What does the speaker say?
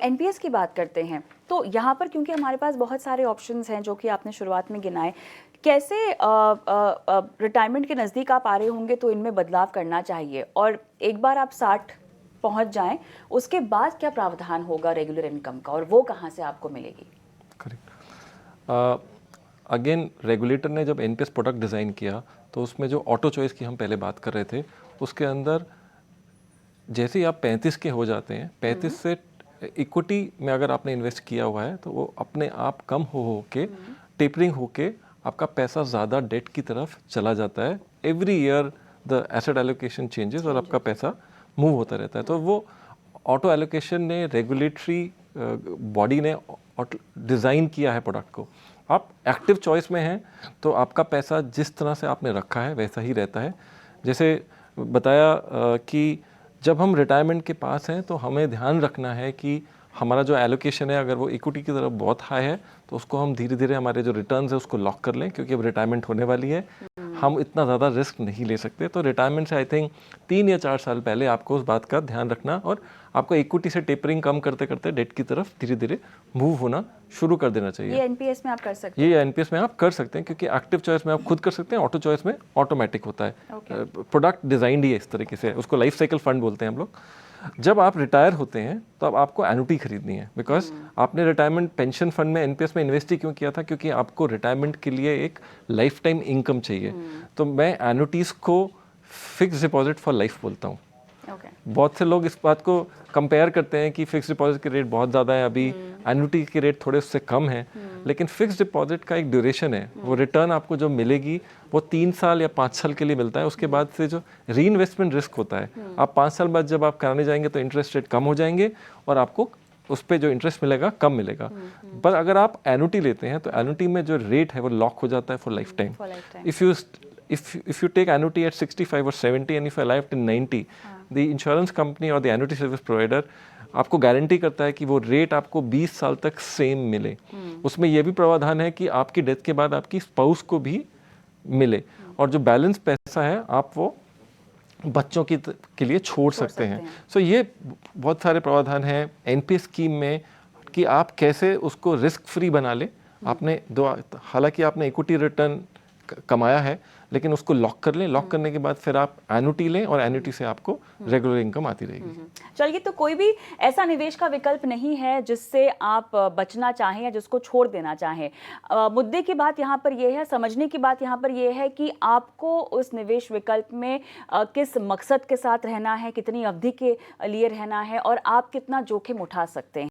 NPS की बात करते हैं तो यहाँ पर क्योंकि हमारे पास बहुत सारे ऑप्शंस हैं जो कि आपने शुरुआत में गिनाए, कैसे रिटायरमेंट के नज़दीक आप आ रहे होंगे तो इनमें बदलाव करना चाहिए, और एक बार आप 60 पहुँच जाएं उसके बाद क्या प्रावधान होगा रेगुलर इनकम का, और वो कहाँ से आपको मिलेगी? करेक्ट। अगेन रेगुलेटर ने जब एनपीएस प्रोडक्ट डिज़ाइन किया तो उसमें जो ऑटो चॉइस की हम पहले बात कर रहे थे, उसके अंदर जैसे ही आप 35 के हो जाते हैं, 35 से इक्विटी में अगर आपने इन्वेस्ट किया हुआ है तो वो अपने आप कम हो के टेपरिंग होके आपका पैसा ज़्यादा डेट की तरफ चला जाता है। Every year the asset allocation changes और आपका पैसा मूव होता रहता है। तो वो ऑटो एलोकेशन ने, रेगुलेटरी बॉडी ने डिज़ाइन किया है प्रोडक्ट को। आप एक्टिव चॉइस में हैं तो आपका पैसा जिस तरह से आपने रखा है वैसा ही रहता है। जैसे बताया कि जब हम रिटायरमेंट के पास हैं तो हमें ध्यान रखना है कि हमारा जो एलोकेशन है अगर वो इक्विटी की तरफ बहुत हाई है तो उसको हम धीरे धीरे हमारे जो रिटर्न्स है उसको लॉक कर लें, क्योंकि अब रिटायरमेंट होने वाली है, हम इतना ज़्यादा रिस्क नहीं ले सकते। तो रिटायरमेंट से आई थिंक 3 या 4 साल पहले आपको उस बात का ध्यान रखना और आपको इक्विटी से टेपरिंग कम करते करते डेट की तरफ धीरे धीरे मूव होना शुरू कर देना चाहिए। ये एनपीएस में आप कर सकते हैं? ये एनपीएस में आप कर सकते हैं, क्योंकि एक्टिव चॉइस में आप खुद कर सकते हैं, ऑटो चॉइस में ऑटोमेटिक होता है। प्रोडक्ट डिजाइन ही है इस तरीके से, उसको लाइफ साइकिल फंड बोलते हैं हम लोग। जब आप रिटायर होते हैं तो अब आपको एनुटी खरीदनी है, बिकॉज आपने रिटायरमेंट पेंशन फंड में एनपीएस में इन्वेस्ट ही क्यों किया था, क्योंकि आपको रिटायरमेंट के लिए एक लाइफ टाइम इनकम चाहिए। तो मैं एनुटीज को फिक्स डिपॉजिट फॉर लाइफ बोलता हूँ। बहुत से लोग इस बात को कंपेयर करते हैं कि फिक्स डिपॉजिट के रेट बहुत ज़्यादा है, अभी एन्युटी के रेट थोड़े उससे कम है, लेकिन फिक्स डिपॉजिट का एक ड्यूरेशन है, वो रिटर्न आपको जो मिलेगी वो 3 साल या 5 साल के लिए मिलता है। उसके बाद से जो री इन्वेस्टमेंट रिस्क होता है, आप 5 साल बाद जब आप कराने जाएंगे तो इंटरेस्ट रेट कम हो जाएंगे और आपको उस पर जो इंटरेस्ट मिलेगा कम मिलेगा। पर अगर आप एन्युटी लेते हैं तो एन्युटी में जो रेट है वो लॉक हो जाता है for life time. If you take annuity at 65 or 70 and if I left in 90, the insurance company or the annuity service provider आपको गारंटी करता है कि वो रेट आपको 20 साल तक सेम मिले। उसमें यह भी प्रावधान है कि आपकी डेथ के बाद आपकी स्पाउस को भी मिले, और जो बैलेंस पैसा है आप वो बच्चों के लिए छोड़ सकते हैं। सो ये बहुत सारे प्रावधान हैं एनपीएस स्कीम में कि आप कैसे उसको रिस्क फ्री बना ले। आपने हालांकि आपने इक्विटी रिटर्न कमाया है, लेकिन उसको लॉक कर लें। लॉक करने के बाद फिर आप एन्युटी लें और एन्युटी से आपको रेगुलर इनकम आती रहेगी। चलिए, तो कोई भी ऐसा निवेश का विकल्प नहीं है जिससे आप बचना चाहें या जिसको छोड़ देना चाहें। मुद्दे की बात यहाँ पर यह है, समझने की बात यहाँ पर यह है कि आपको उस निवेश विकल्प में किस मकसद के साथ रहना है, कितनी अवधि के लिए रहना है और आप कितना जोखिम उठा सकते हैं।